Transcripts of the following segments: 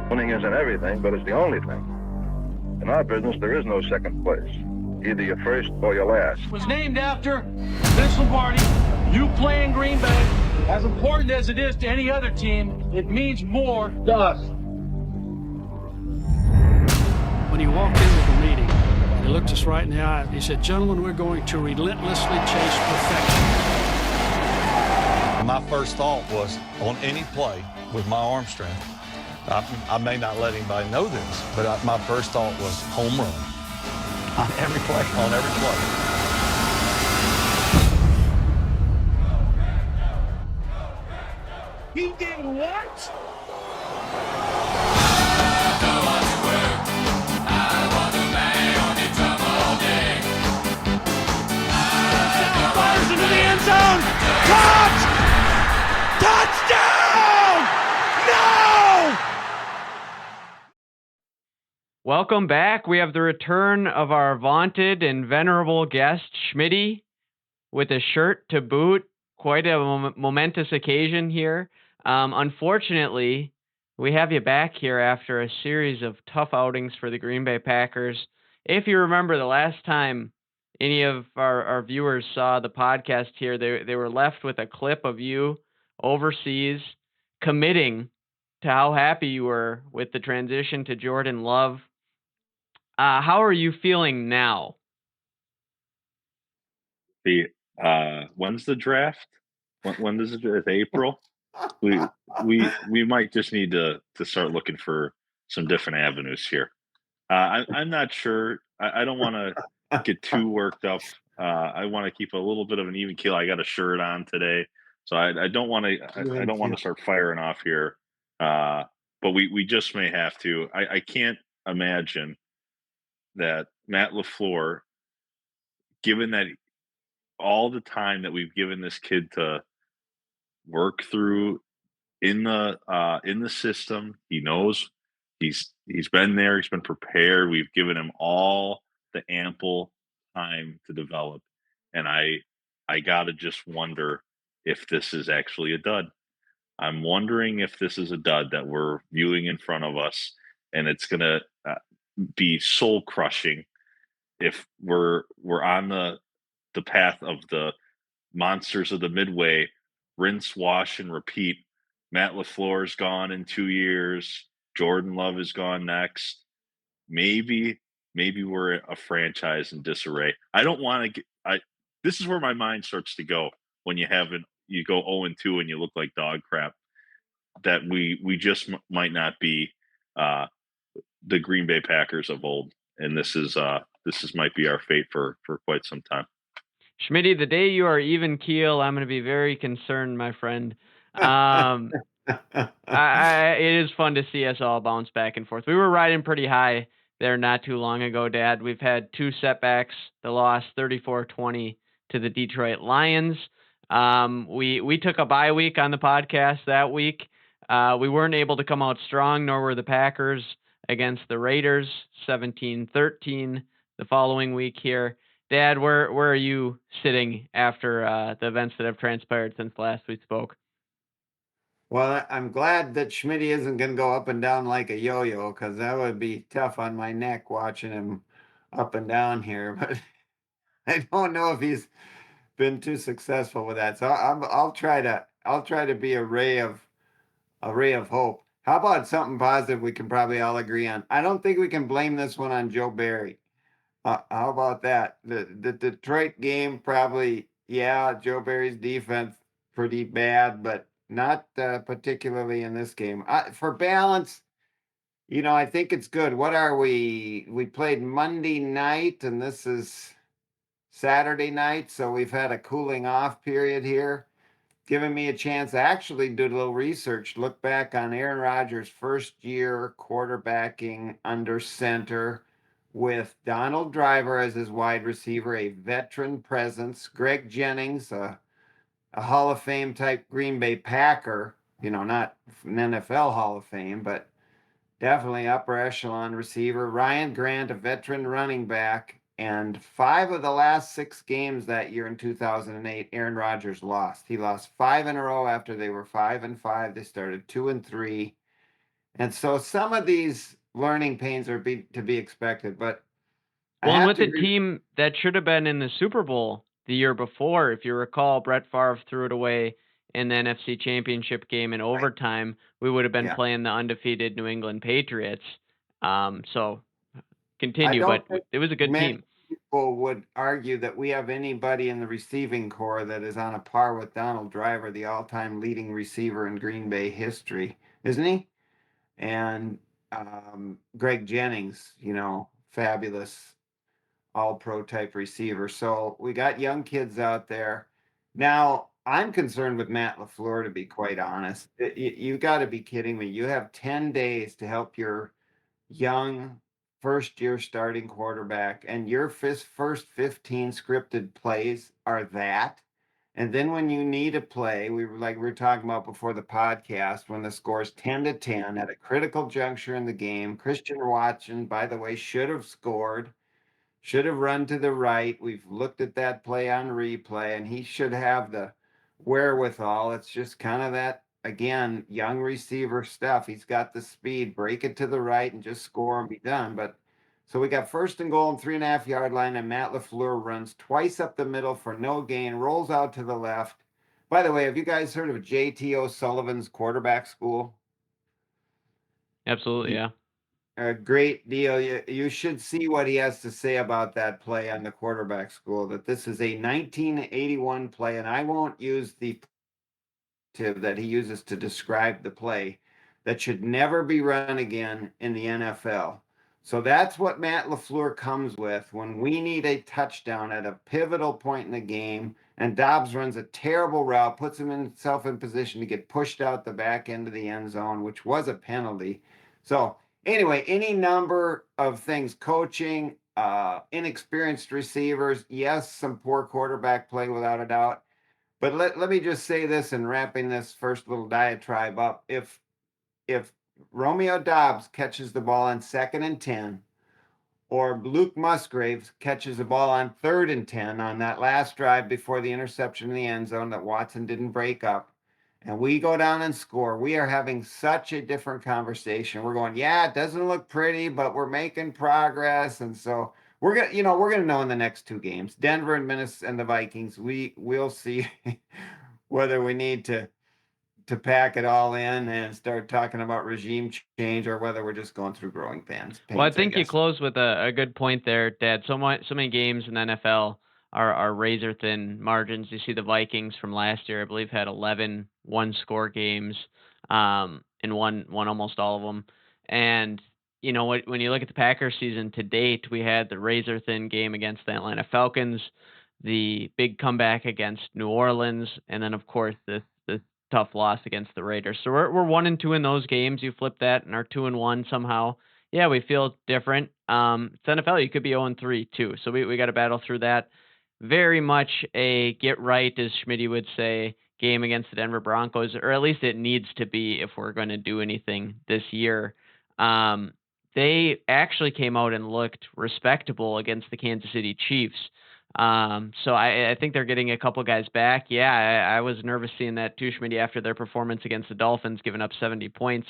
Winning isn't everything, but it's the only thing. In our business, there is no second place. Either you're first or you're last. It was named after Vince Lombardi. You play in Green Bay. As important as it is to any other team, it means more to us. When he walked into the meeting, he looked us right in the eye. He said, "Gentlemen, we're going to relentlessly chase perfection." My first thought was, on any play with my arm strength, I may not let anybody know this, but my first thought was home run. On every play. On every play. He did what? Fires into the end zone. Caught! Touchdown! No! Welcome back. We have the return of our vaunted and venerable guest, Schmitty, with a shirt to boot. Quite a momentous occasion here. Unfortunately, we have you back here after a series of tough outings for the Green Bay Packers. If you remember the last time any of our viewers saw the podcast here, they were left with a clip of you overseas committing to how happy you were with the transition to Jordan Love. How are you feeling now? When's the draft? When does it? It's April. We might just need to start looking for some different avenues here. I'm not sure. I don't want to get too worked up. I want to keep a little bit of an even keel. I got a shirt on today, so I don't want to. I don't want to start firing off here. But we just may have to. I can't imagine that Matt LaFleur, given that all the time that we've given this kid to work through in the system, he knows he's been there, he's been prepared. We've given him all the ample time to develop, and I gotta just wonder if this is actually a dud. I'm wondering if this is a dud that we're viewing in front of us, and it's gonna be soul crushing if we're on the path of the monsters of the midway, rinse, wash, and repeat. Matt LaFleur's gone in 2 years. Jordan Love is gone next. Maybe we're a franchise in disarray. I don't want to get. This is where my mind starts to go when you go 0-2 and you look like dog crap. That we just might not be the Green Bay Packers of old, and this might be our fate for quite some time. Schmitty, the day you are even keel, I'm going to be very concerned, my friend. It is fun to see us all bounce back and forth. We were riding pretty high there not too long ago, Dad. We've had two setbacks, the loss 34-20 to the Detroit Lions. We took a bye week on the podcast that week. We weren't able to come out strong, nor were the Packers against the Raiders, 17-13 the following week here. Dad, where are you sitting after the events that have transpired since last we spoke? Well, I'm glad that Schmitty isn't going to go up and down like a yo-yo, because that would be tough on my neck watching him up and down here. But I don't know if he's been too successful with that. So I'll try to be a ray of hope. How about something positive we can probably all agree on? I don't think we can blame this one on Joe Barry. How about that? The Detroit game, probably, yeah, Joe Barry's defense pretty bad, but not particularly in this game. For balance, I think it's good. What are we? We played Monday night, and this is Saturday night, so we've had a cooling off period here, giving me a chance to actually do a little research, look back on Aaron Rodgers' first year quarterbacking under center, with Donald Driver as his wide receiver, a veteran presence, Greg Jennings, a Hall of Fame type Green Bay Packer, not an NFL Hall of Fame, but definitely upper echelon receiver, Ryan Grant, a veteran running back, and 5 of the last 6 games that year in 2008, Aaron Rodgers lost. He lost 5 in a row after they were 5-5. They started 2-3. And so some of these learning pains are to be expected, but I Well, and have with to a agree. team that should have been in the Super Bowl the year before, if you recall, Brett Favre threw it away in the NFC Championship game in Right. overtime. We would have been Yeah. playing the undefeated New England Patriots. So I continue, don't but think it was a good many team. people would argue that we have anybody in the receiving core that is on a par with Donald Driver, the all-time leading receiver in Green Bay history, isn't he? And Greg Jennings, fabulous all-pro type receiver. So we got young kids out there. Now, I'm concerned with Matt LaFleur, to be quite honest. You got to be kidding me. You have 10 days to help your young first year starting quarterback, and your first 15 scripted plays are that. And then when you need a play, we were talking about before the podcast, when the score's 10-10 at a critical juncture in the game, Christian Watson, by the way, should have scored, should have run to the right. We've looked at that play on replay, and he should have the wherewithal. It's just kind of that, again, young receiver stuff. He's got the speed, break it to the right and just score and be done. But so we got first and goal and 3.5 yard line, and Matt LaFleur runs twice up the middle for no gain, rolls out to the left. By the way, have you guys heard of J.T. O'Sullivan's quarterback school? Absolutely, yeah. A great deal. You should see what he has to say about that play on the quarterback school, that this is a 1981 play, and I won't use the that he uses to describe the play, that should never be run again in the NFL. So that's what Matt LaFleur comes with when we need a touchdown at a pivotal point in the game, and Dobbs runs a terrible route, puts himself in position to get pushed out the back end of the end zone, which was a penalty. So anyway, any number of things, coaching, inexperienced receivers, yes, some poor quarterback play without a doubt. But let me just say this in wrapping this first little diatribe up. If Romeo Dobbs catches the ball on 2nd and 10, or Luke Musgraves catches the ball on 3rd and 10 on that last drive before the interception in the end zone that Watson didn't break up, and we go down and score, we are having such a different conversation. We're going, yeah, it doesn't look pretty, but we're making progress. And so we're gonna know in the next two games, Denver and Minnesota and the Vikings. We'll see whether we need to pack it all in and start talking about regime change, or whether we're just going through growing pains, Well, I I think you guess. closed with a good point there, Dad. So many games in the NFL are razor thin margins. You see the Vikings from last year, I believe, had 11 one-score games, and won almost all of them. And when you look at the Packers season to date, we had the razor thin game against the Atlanta Falcons, the big comeback against New Orleans, and then of course the tough loss against the Raiders. So we're 1-2 in those games. You flip that and are 2-1 somehow. Yeah, we feel different. It's NFL. You could be 0-3 too. So we got to battle through that. Very much a get right, as Schmitty would say, game against the Denver Broncos, or at least it needs to be if we're going to do anything this year. They actually came out and looked respectable against the Kansas City Chiefs. So I think they're getting a couple guys back. Yeah, I was nervous seeing that too, Schmitty, after their performance against the Dolphins, giving up 70 points.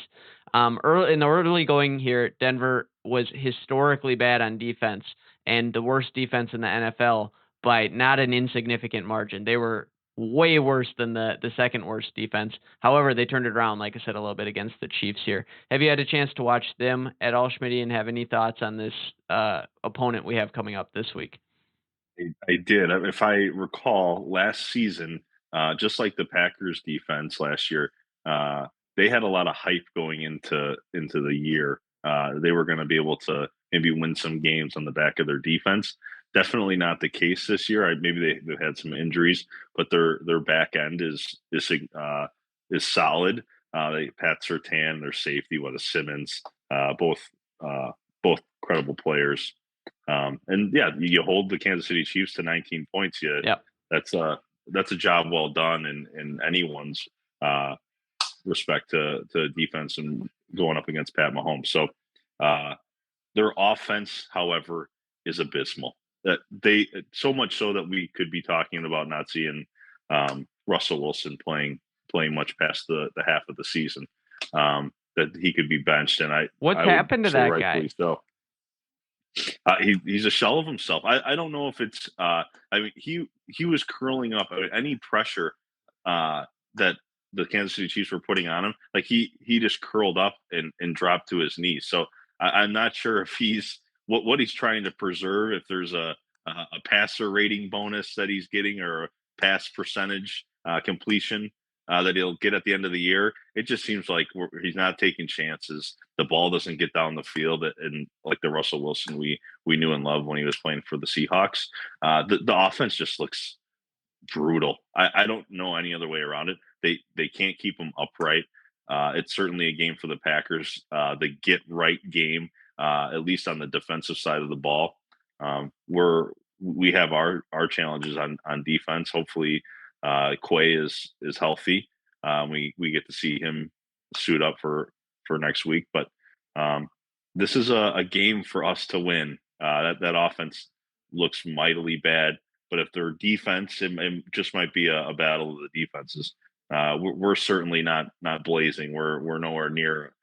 Early in the early going here, Denver was historically bad on defense and the worst defense in the NFL by not an insignificant margin. They were way worse than the second worst defense. However, they turned it around, like I said, a little bit against the Chiefs here. Have you had a chance to watch them at all, Schmitty, and have any thoughts on this opponent we have coming up this week? I did. If I recall, last season, just like the Packers defense last year, they had a lot of hype going into the year. They were going to be able to maybe win some games on the back of their defense. Definitely not the case this year. Maybe they've had some injuries, but their back end is solid. Pat Surtain, their safety, what a Simmons, both both credible players. And yeah, you hold the Kansas City Chiefs to 19 points. Yep. That's a job well done in anyone's respect to defense and going up against Pat Mahomes. So their offense, however, is abysmal. That they so much so that we could be talking about not seeing Russell Wilson playing much past the half of the season. that he could be benched, and What's I would happened to say that rightfully guy? so. He's a shell of himself. I don't know if it's. I mean, he was curling up. I mean, any pressure that the Kansas City Chiefs were putting on him, like he just curled up and dropped to his knees. So I'm not sure if he's what he's trying to preserve. If there's a passer rating bonus that he's getting or a pass percentage completion that he'll get at the end of the year. It just seems like he's not taking chances. The ball doesn't get down the field, and like the Russell Wilson we knew and loved when he was playing for the Seahawks. The offense just looks brutal. I don't know any other way around it. They can't keep them upright. It's certainly a game for the Packers. The get right game, at least on the defensive side of the ball. We have our challenges on defense. Hopefully, Quay is healthy. We get to see him suit up for next week. But this is a game for us to win. That offense looks mightily bad. But if their defense, it just might be a battle of the defenses. We're certainly not blazing. We're nowhere near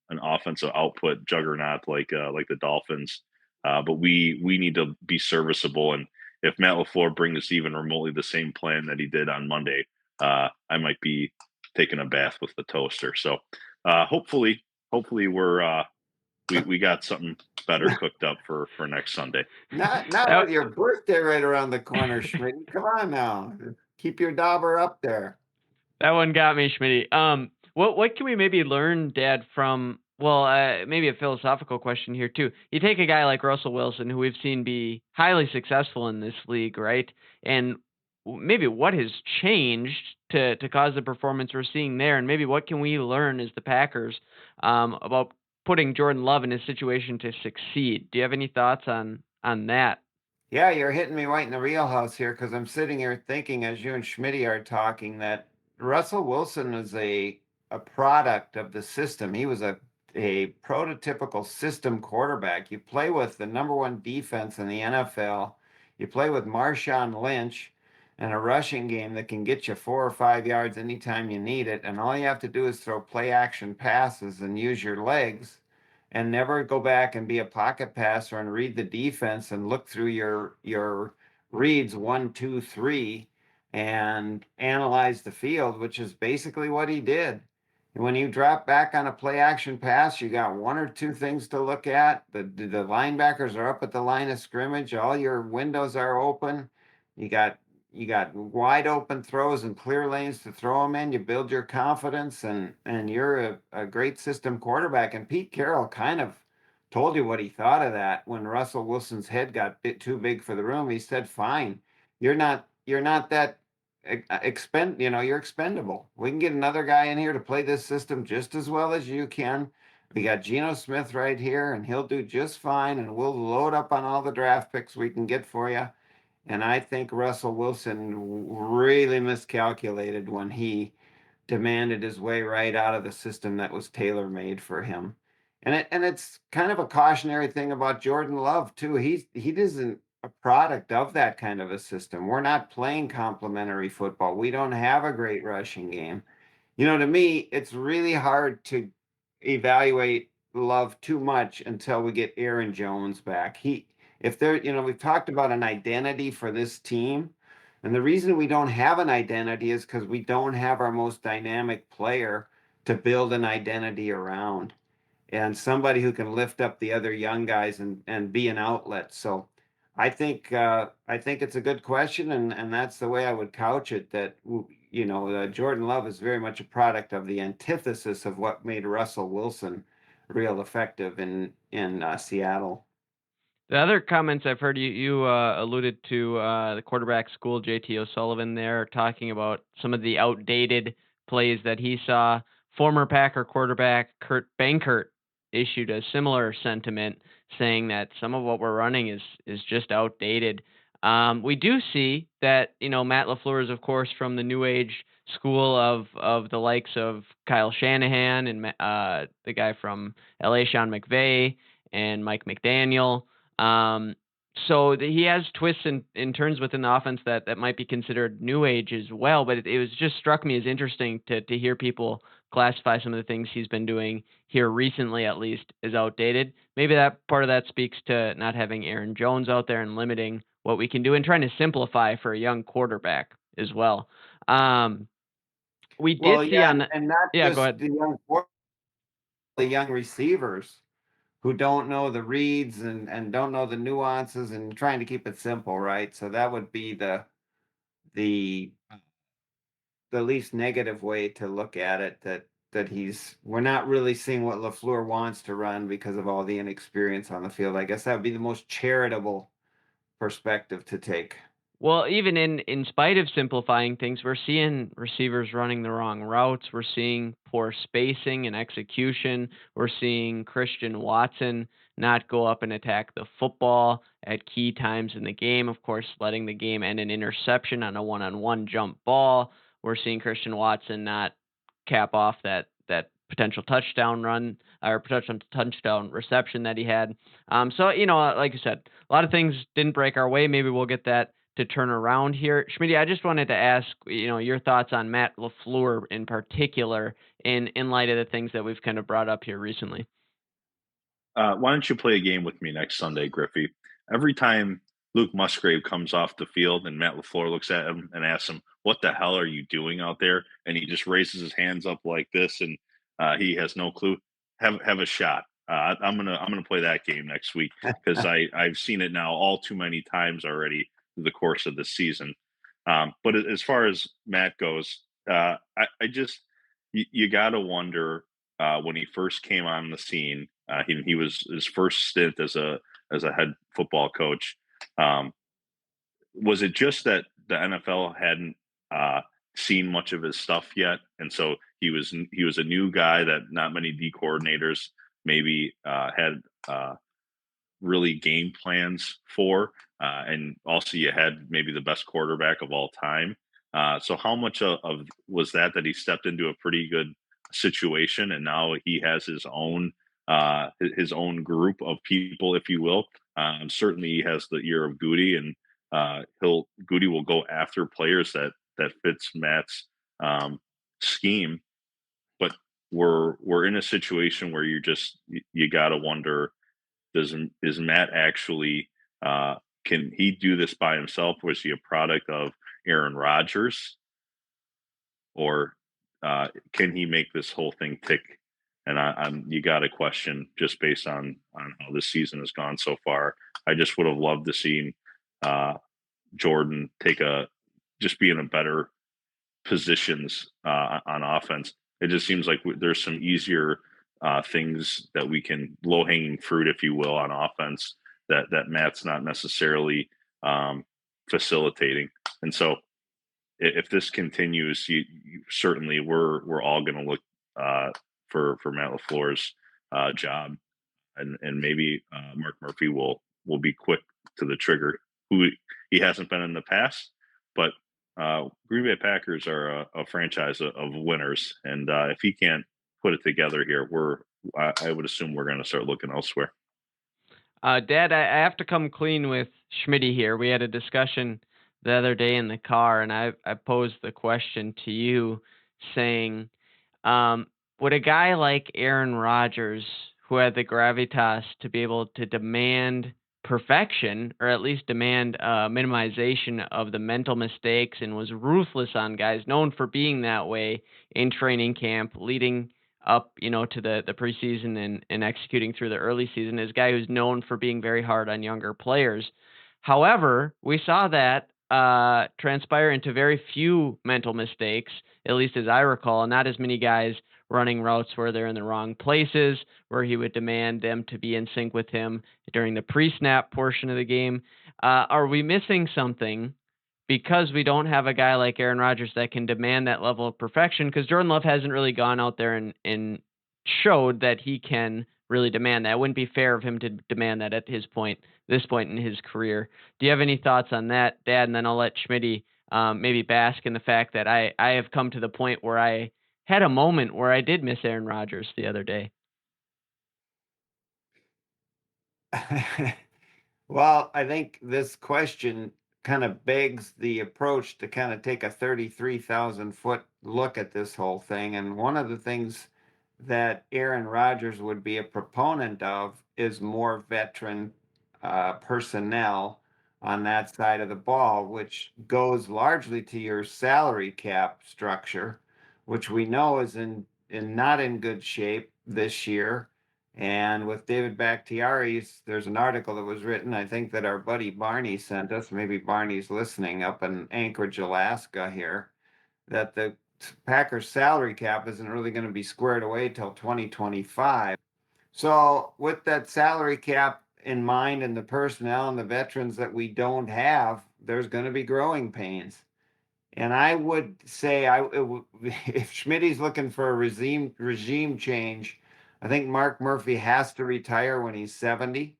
an offensive output juggernaut like the Dolphins. But we need to be serviceable. And if Matt LaFleur brings even remotely the same plan that he did on Monday, I might be taking a bath with the toaster. So hopefully we got something better cooked up for next Sunday. Not with your birthday right around the corner, Schmidt. Come on now. Keep your dauber up there. That one got me, Schmitty. What can we maybe learn, Dad, from? Well, maybe a philosophical question here too. You take a guy like Russell Wilson, who we've seen be highly successful in this league, right? And maybe what has changed to cause the performance we're seeing there, and maybe what can we learn as the Packers about putting Jordan Love in a situation to succeed? Do you have any thoughts on that? Yeah, you're hitting me right in the wheelhouse here because I'm sitting here thinking as you and Schmitty are talking that Russell Wilson is a product of the system. He was a prototypical system quarterback. You play with the number one defense in the NFL. You play with Marshawn Lynch and a rushing game that can get you 4 or 5 yards anytime you need it. And all you have to do is throw play action passes and use your legs and never go back and be a pocket passer and read the defense and look through your reads 1, 2, 3 and analyze the field, which is basically what he did. And when you drop back on a play action pass, you got 1 or 2 things to look at. The linebackers are up at the line of scrimmage. All your windows are open. You got wide open throws and clear lanes to throw them in. You build your confidence, and you're a great system quarterback. And Pete Carroll kind of told you what he thought of that when Russell Wilson's head got a bit too big for the room. He said, "Fine, you're not that you're expendable. We can get another guy in here to play this system just as well as you can. We got Geno Smith right here, and he'll do just fine. And we'll load up on all the draft picks we can get for you." And I think Russell Wilson really miscalculated when he demanded his way right out of the system that was tailor-made for him. And it's kind of a cautionary thing about Jordan Love too. He isn't a product of that kind of a system. We're not playing complementary football. We don't have a great rushing game. To me, it's really hard to evaluate Love too much until we get Aaron Jones back. If there, we've talked about an identity for this team, and the reason we don't have an identity is because we don't have our most dynamic player to build an identity around, and somebody who can lift up the other young guys and be an outlet. So I think it's a good question, and that's the way I would couch it. That Jordan Love is very much a product of the antithesis of what made Russell Wilson real effective in Seattle. The other comments I've heard you alluded to the quarterback school, JT O'Sullivan there, talking about some of the outdated plays that he saw. Former Packer quarterback Kurt Benkert issued a similar sentiment, saying that some of what we're running is just outdated. We do see that Matt LaFleur is of course from the new age school of the likes of Kyle Shanahan and the guy from LA, Sean McVay, and Mike McDaniel. So he has twists and turns within the offense that might be considered new age as well. But it was just struck me as interesting to hear people classify some of the things he's been doing here recently, at least, as outdated. Maybe that part of that speaks to not having Aaron Jones out there and limiting what we can do and trying to simplify for a young quarterback as well. We did Well, see yeah, on the, and not yeah, go just ahead. the young receivers who don't know the reads and don't know the nuances and trying to keep it simple, right? So that would be the the least negative way to look at it, that we're not really seeing what LaFleur wants to run because of all the inexperience on the field. I guess that would be the most charitable perspective to take. Well, even in spite of simplifying things, we're seeing receivers running the wrong routes. We're seeing poor spacing and execution. We're seeing Christian Watson not go up and attack the football at key times in the game. Of course, letting the game end an interception on a one-on-one jump ball. We're seeing Christian Watson not cap off that potential touchdown run or potential touchdown reception that he had. So like you said, a lot of things didn't break our way. Maybe we'll get that to turn around here. Schmitty, I just wanted to ask, your thoughts on Matt LaFleur in particular in light of the things that we've kind of brought up here recently. Why don't you play a game with me next Sunday, Griffey? Every time Luke Musgrave comes off the field and Matt LaFleur looks at him and asks him, "What the hell are you doing out there?" and he just raises his hands up like this, and he has no clue. Have a shot. I'm gonna play that game next week because I've seen it now all too many times already through the course of the season. But as far as Matt goes, I just you got to wonder when he first came on the scene. He was his first stint as a head football coach. Um, was it just that the NFL hadn't seen much of his stuff yet, and so he was a new guy that not many D coordinators maybe had really game plans for, and also you had maybe the best quarterback of all time. So how much of was that he stepped into a pretty good situation, and now he has his own group of people, if you will. Certainly, he has the ear of Goody, and Goody will go after players that fits Matt's scheme. But we're in a situation where you got to wonder, is Matt actually can he do this by himself? Was he a product of Aaron Rodgers, or can he make this whole thing tick? And you got to question just based on how this season has gone so far. I just would have loved to see Jordan just be in a better positions on offense. It just seems like there's some easier things that we can low hanging fruit, if you will, on offense that Matt's not necessarily facilitating. And so, if this continues, certainly we're all going to look for Matt LaFleur's job, and maybe Mark Murphy will be quick to the trigger, who he hasn't been in the past, but Green Bay Packers are a franchise of winners, and if he can't put it together here, I would assume we're going to start looking elsewhere. Dad, I have to come clean with Schmitty here. We had a discussion the other day in the car, and I posed the question to you saying, would a guy like Aaron Rodgers, who had the gravitas to be able to demand perfection, or at least demand minimization of the mental mistakes, and was ruthless on guys, known for being that way in training camp, leading up, to the preseason and executing through the early season, is a guy who's known for being very hard on younger players. However, we saw that transpire into very few mental mistakes, at least as I recall, and not as many guys running routes where they're in the wrong places, where he would demand them to be in sync with him during the pre-snap portion of the game. Are we missing something because we don't have a guy like Aaron Rodgers that can demand that level of perfection? Because Jordan Love hasn't really gone out there and showed that he can really demand that. It wouldn't be fair of him to demand that at this point in his career. Do you have any thoughts on that, Dad? And then I'll let Schmitty maybe bask in the fact that I have come to the point where I had a moment where I did miss Aaron Rodgers the other day. Well, I think this question kind of begs the approach to kind of take a 33,000 foot look at this whole thing. And one of the things that Aaron Rodgers would be a proponent of is more veteran personnel on that side of the ball, which goes largely to your salary cap structure, which we know is not in good shape this year. And with David Bakhtiari's, there's an article that was written, I think that our buddy Barney sent us, maybe Barney's listening, up in Anchorage, Alaska here, that the Packers salary cap isn't really going to be squared away till 2025. So with that salary cap in mind and the personnel and the veterans that we don't have, there's going to be growing pains. And I would say if Schmidt's looking for a regime change, I think Mark Murphy has to retire when he's 70.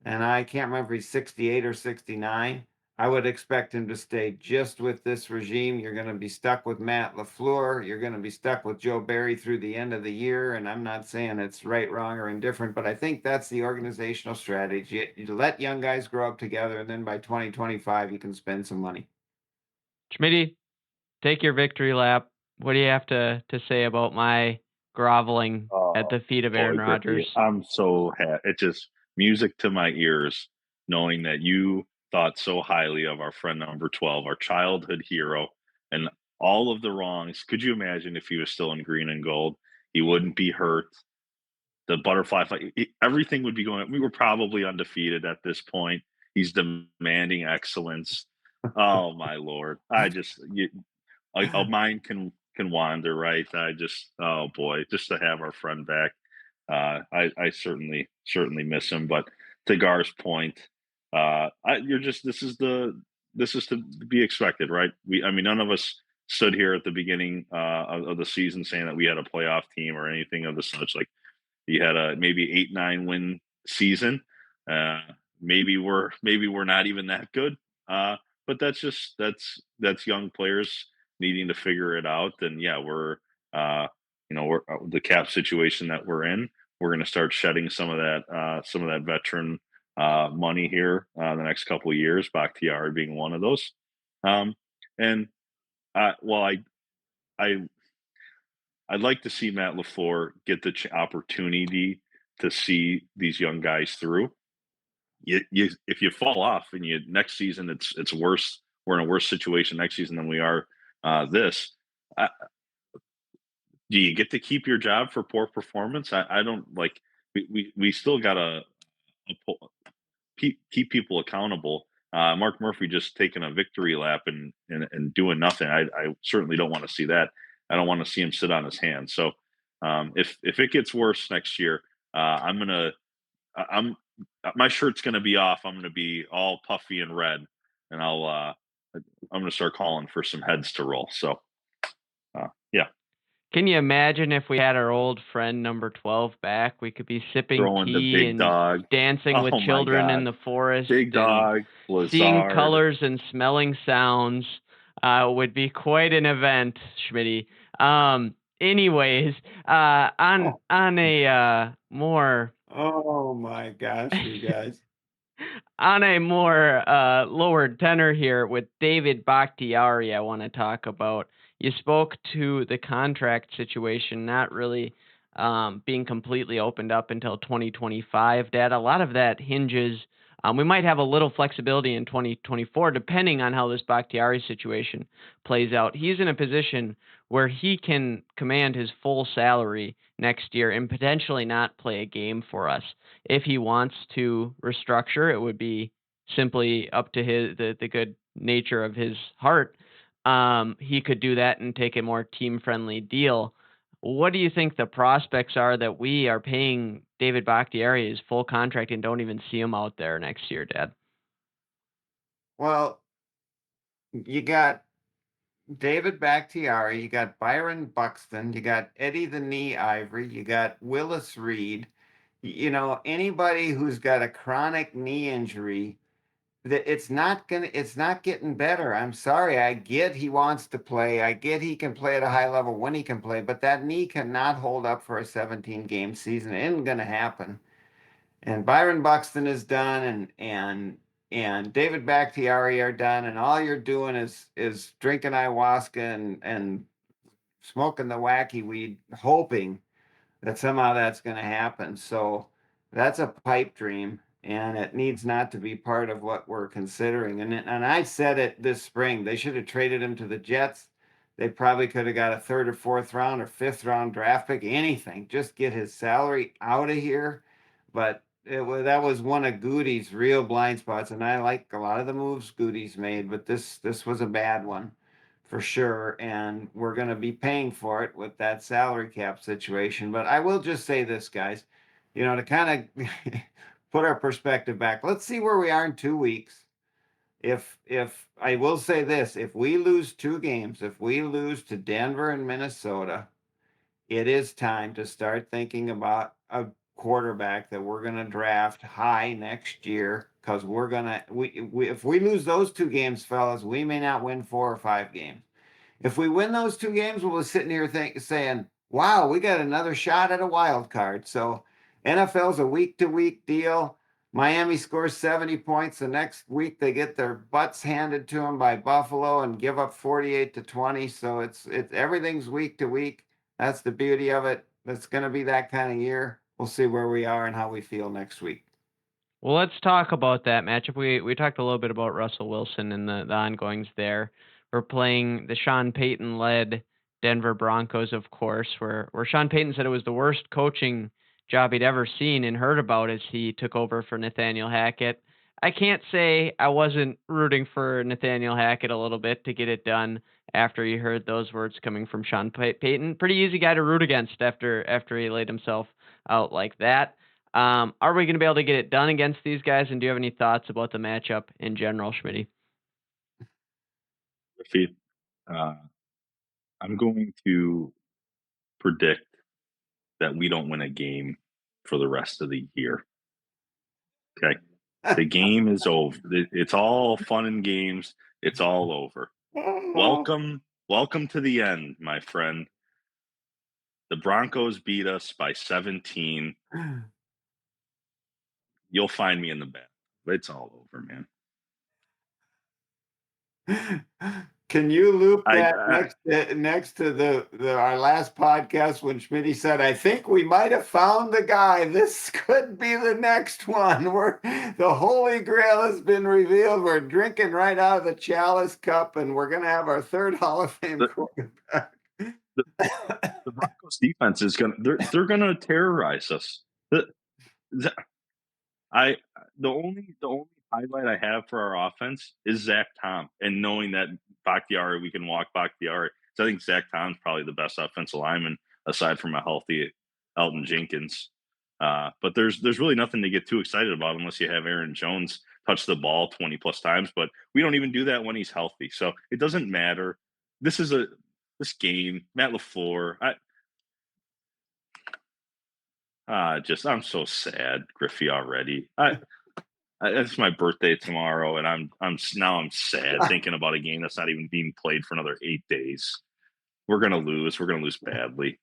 And I can't remember if he's 68 or 69. I would expect him to stay just with this regime. You're going to be stuck with Matt LaFleur. You're going to be stuck with Joe Barry through the end of the year. And I'm not saying it's right, wrong, or indifferent, but I think that's the organizational strategy. You let young guys grow up together, and then by 2025, you can spend some money. Schmitty, take your victory lap. What do you have to say about my groveling at the feet of Aaron Rodgers? I'm so happy. It's just music to my ears, knowing that you thought so highly of our friend number 12, our childhood hero, and all of the wrongs. Could you imagine if he was still in green and gold? He wouldn't be hurt. The butterfly flight, everything would be going. We were probably undefeated at this point. He's demanding excellence. Oh my lord! A mind can wander, right? Oh boy, just to have our friend back. I certainly miss him. But to Gar's point, this is to be expected, right? None of us stood here at the beginning of the season saying that we had a playoff team or anything of the such. Like, you had a maybe 8-9 win season. Maybe we're not even that good. But that's young players needing to figure it out. And yeah, we're the cap situation that we're in. We're going to start shedding some of that veteran money here the next couple of years. Bakhtiari being one of those. And while I'd like to see Matt LaFleur get the opportunity to see these young guys through. If you fall off and next season it's worse, we're in a worse situation next season than we are this. Do you get to keep your job for poor performance? I don't like. We still gotta keep people accountable. Mark Murphy just taking a victory lap and doing nothing. I certainly don't want to see that. I don't want to see him sit on his hands. So if it gets worse next year, my shirt's gonna be off. I'm gonna be all puffy and red, and I'm gonna start calling for some heads to roll. So yeah. Can you imagine if we had our old friend number 12 back? We could be sipping Throwing the tea big and dog. dancing with Oh my children in God. the forest. Big dog, seeing Lazard. colors and smelling sounds would be quite an event, Schmitty. Anyways, on a more Oh my gosh, you guys. on a more lower tenor here with David Bakhtiari, I want to talk about. You spoke to the contract situation not really being completely opened up until 2025. Dad, a lot of that hinges. We might have a little flexibility in 2024, depending on how this Bakhtiari situation plays out. He's in a position where he can command his full salary next year and potentially not play a game for us. If he wants to restructure, it would be simply up to the good nature of his heart. He could do that and take a more team-friendly deal. What do you think the prospects are that we are paying David Bakhtiari his full contract and don't even see him out there next year, Dad? Well, you got David Bakhtiari, you got Byron Buxton, you got Eddie the Knee Ivory, you got Willis Reed. Anybody who's got a chronic knee injury, that it's not getting better. I'm sorry. I get he wants to play. I get he can play at a high level when he can play, but that knee cannot hold up for a 17-game season. It isn't going to happen. And Byron Buxton is done, and and David Bakhtiari are done, and all you're doing is drinking ayahuasca and smoking the wacky weed, hoping that somehow that's going to happen. So that's a pipe dream, and it needs not to be part of what we're considering. And I said it this spring, they should have traded him to the Jets. They probably could have got a third or fourth round or fifth round draft pick, anything, just get his salary out of here. But that was one of Goody's real blind spots, and I like a lot of the moves Goody's made, but this was a bad one for sure, and we're going to be paying for it with that salary cap situation. But I will just say this, guys, to kind of put our perspective back. Let's see where we are in 2 weeks. If I will say this, if we lose 2 games, if we lose to Denver and Minnesota, it is time to start thinking about a quarterback that we're going to draft high next year, because if we lose those 2 games, fellas, we may not win 4 or 5 games. If we win those 2 games, we'll be sitting here saying, wow, we got another shot at a wild card. So NFL's a week-to-week deal. Miami scores 70 points. The next week they get their butts handed to them by Buffalo and give up 48-20. So it's everything's week to week. That's the beauty of it. It's going to be that kind of year. We'll see where we are and how we feel next week. Well, let's talk about that matchup. We talked a little bit about Russell Wilson and the ongoings there. We're playing the Sean Payton-led Denver Broncos, of course, where Sean Payton said it was the worst coaching job he'd ever seen and heard about as he took over for Nathaniel Hackett. I can't say I wasn't rooting for Nathaniel Hackett a little bit to get it done after he heard those words coming from Sean Payton. Pretty easy guy to root against after he laid himself out like that. Are we going to be able to get it done against these guys? And do you have any thoughts about the matchup in general, Schmitty? I'm going to predict that we don't win a game for the rest of the year. Okay. The game is over. It's all fun and games. It's all over. Welcome to the end, my friend. The Broncos beat us by 17. You'll find me in the bed. It's all over, man. Can you loop that next to our last podcast when Schmitty said, I think we might have found the guy. This could be the next one. The Holy Grail has been revealed. We're drinking right out of the chalice cup, and we're going to have our third Hall of Fame quarterback. The Broncos defense is they're gonna terrorize us. The only highlight I have for our offense is Zach Tom, and knowing that Bakhtiari, we can walk Bakhtiari. So I think Zach Tom's probably the best offensive lineman aside from a healthy Elton Jenkins. But there's really nothing to get too excited about unless you have Aaron Jones touch the ball 20 plus times. But we don't even do that when he's healthy, so it doesn't matter. This game, Matt LaFleur. I'm so sad, Griffey, already. It's my birthday tomorrow, and I'm sad thinking about a game that's not even being played for another 8 days. We're gonna lose. We're gonna lose badly.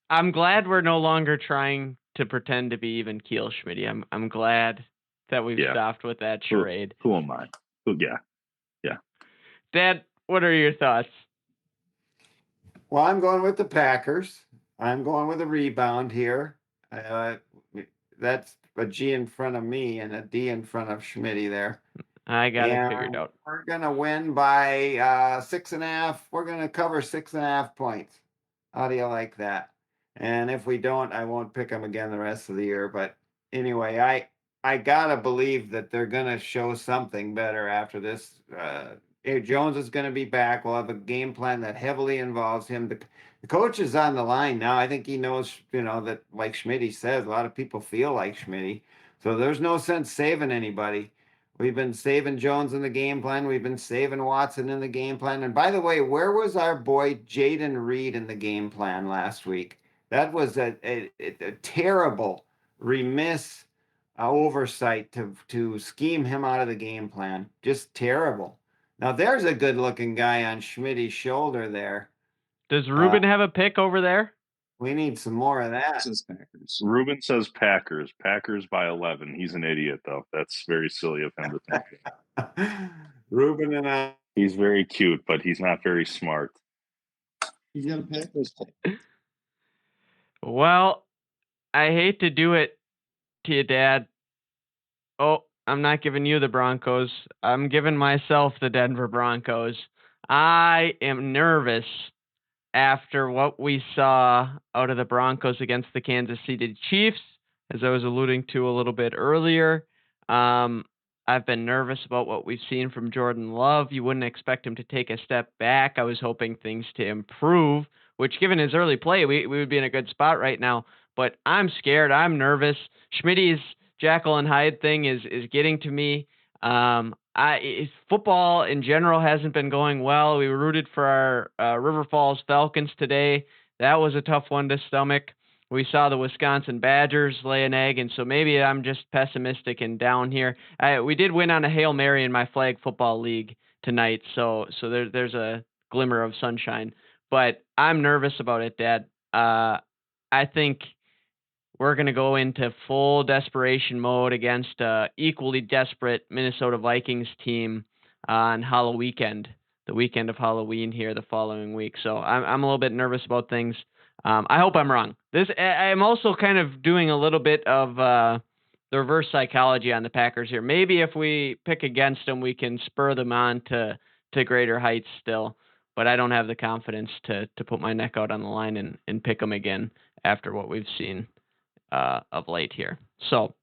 I'm glad we're no longer trying to pretend to be even keel, Schmitty. I'm glad that we've stopped with that charade. Who am I? Yeah. Dad, what are your thoughts? Well, I'm going with the Packers. I'm going with a rebound here. That's a G in front of me and a D in front of Schmitty there. I got it figured out. We're going to win by 6.5. We're going to cover 6.5 points. How do you like that? And if we don't, I won't pick them again the rest of the year. But anyway, I got to believe that they're going to show something better after this. Jones is going to be back. We'll have a game plan that heavily involves him. The coach is on the line now. I think he knows, that like Schmitty says, a lot of people feel like Schmitty. So there's no sense saving anybody. We've been saving Jones in the game plan. We've been saving Watson in the game plan. And by the way, where was our boy Jaden Reed in the game plan last week? That was a terrible, remiss oversight to scheme him out of the game plan. Just terrible. Now, there's a good-looking guy on Schmitty's shoulder there. Does Ruben have a pick over there? We need some more of that. Says Packers. Ruben says Packers. Packers by 11. He's an idiot, though. That's very silly of him to think. Ruben and I. He's very cute, but he's not very smart. He's got a Packers pick. Well, I hate to do it to you, Dad. Oh, I'm not giving you the Broncos. I'm giving myself the Denver Broncos. I am nervous after what we saw out of the Broncos against the Kansas City Chiefs, as I was alluding to a little bit earlier. I've been nervous about what we've seen from Jordan Love. You wouldn't expect him to take a step back. I was hoping things to improve, which given his early play, we would be in a good spot right now. But I'm scared. I'm nervous. Schmitty's Jekyll and Hyde thing is getting to me. Football in general hasn't been going well. We rooted for our River Falls Falcons today. That was a tough one to stomach. We saw the Wisconsin Badgers lay an egg, and so maybe I'm just pessimistic and down here. We did win on a Hail Mary in my flag football league tonight, so there's a glimmer of sunshine. But I'm nervous about it, Dad. I think we're going to go into full desperation mode against equally desperate Minnesota Vikings team on Halloween weekend, the weekend of Halloween here the following week. So I'm a little bit nervous about things. I hope I'm wrong. I'm also kind of doing a little bit of the reverse psychology on the Packers here. Maybe if we pick against them, we can spur them on to greater heights still. But I don't have the confidence to put my neck out on the line and pick them again after what we've seen of late here. So,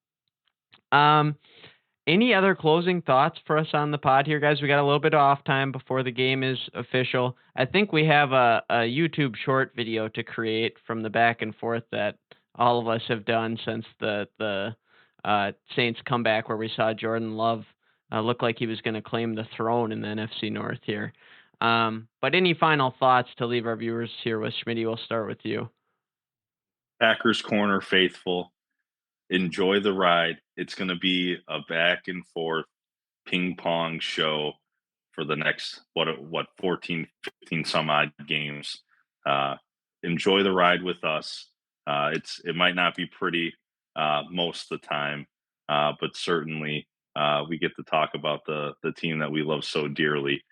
any other closing thoughts for us on the pod here, guys? We got a little bit of off time before the game is official. I think we have a YouTube short video to create from the back and forth that all of us have done since the Saints comeback, where we saw Jordan Love look like he was going to claim the throne in the NFC North here. But any final thoughts to leave our viewers here with? Schmitty, we'll start with you. Packers Corner faithful, enjoy the ride. It's going to be a back and forth ping pong show for the next 14, 15 some odd games. Enjoy the ride with us. It might not be pretty most of the time, but certainly we get to talk about the team that we love so dearly.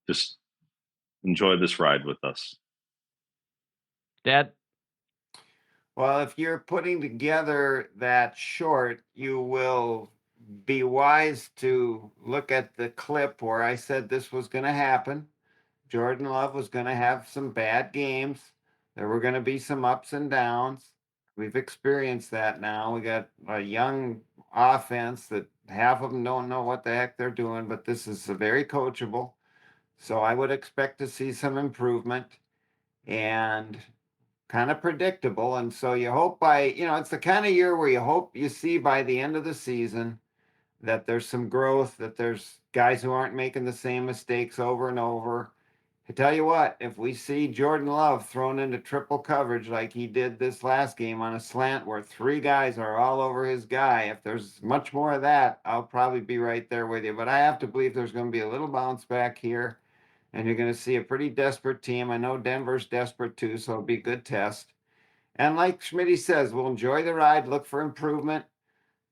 Just enjoy this ride with us. Dad? Well, if you're putting together that short, you will be wise to look at the clip where I said this was going to happen. Jordan Love was going to have some bad games. There were going to be some ups and downs. We've experienced that now. We got a young offense that half of them don't know what the heck they're doing, but this is very coachable. So I would expect to see some improvement and kind of predictable. And so you hope it's the kind of year where you hope you see by the end of the season that there's some growth, that there's guys who aren't making the same mistakes over and over. I tell you what, if we see Jordan Love thrown into triple coverage like he did this last game on a slant where three guys are all over his guy, if there's much more of that, I'll probably be right there with you. But I have to believe there's going to be a little bounce back here, and you're going to see a pretty desperate team. I know Denver's desperate too, so it'll be a good test. And like Schmitty says, we'll enjoy the ride, look for improvement.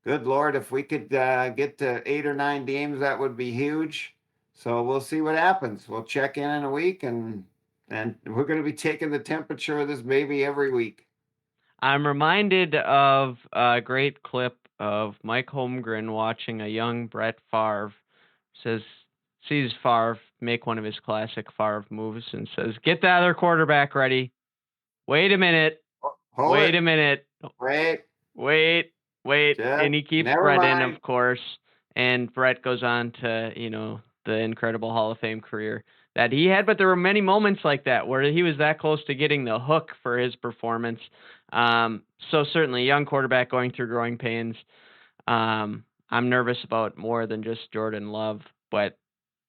Good Lord, if we could get to 8 or 9 games, that would be huge. So we'll see what happens. We'll check in a week, and we're going to be taking the temperature of this baby every week. I'm reminded of a great clip of Mike Holmgren watching a young Brett Favre. Sees Favre make one of his classic Favre moves and says, "Get the other quarterback ready. Wait a minute. Wait a minute. Wait. And he keeps Brett in, of course. And Brett goes on to, the incredible Hall of Fame career that he had. But there were many moments like that where he was that close to getting the hook for his performance. So certainly, young quarterback going through growing pains. I'm nervous about more than just Jordan Love, but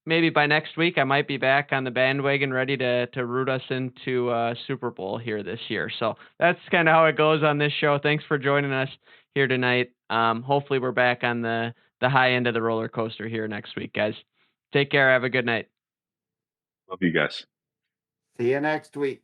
maybe by next week I might be back on the bandwagon ready to root us into Super Bowl here this year. So that's kind of how it goes on this show. Thanks for joining us here tonight. Hopefully we're back on the high end of the roller coaster here next week, guys. Take care. Have a good night. Love you guys. See you next week.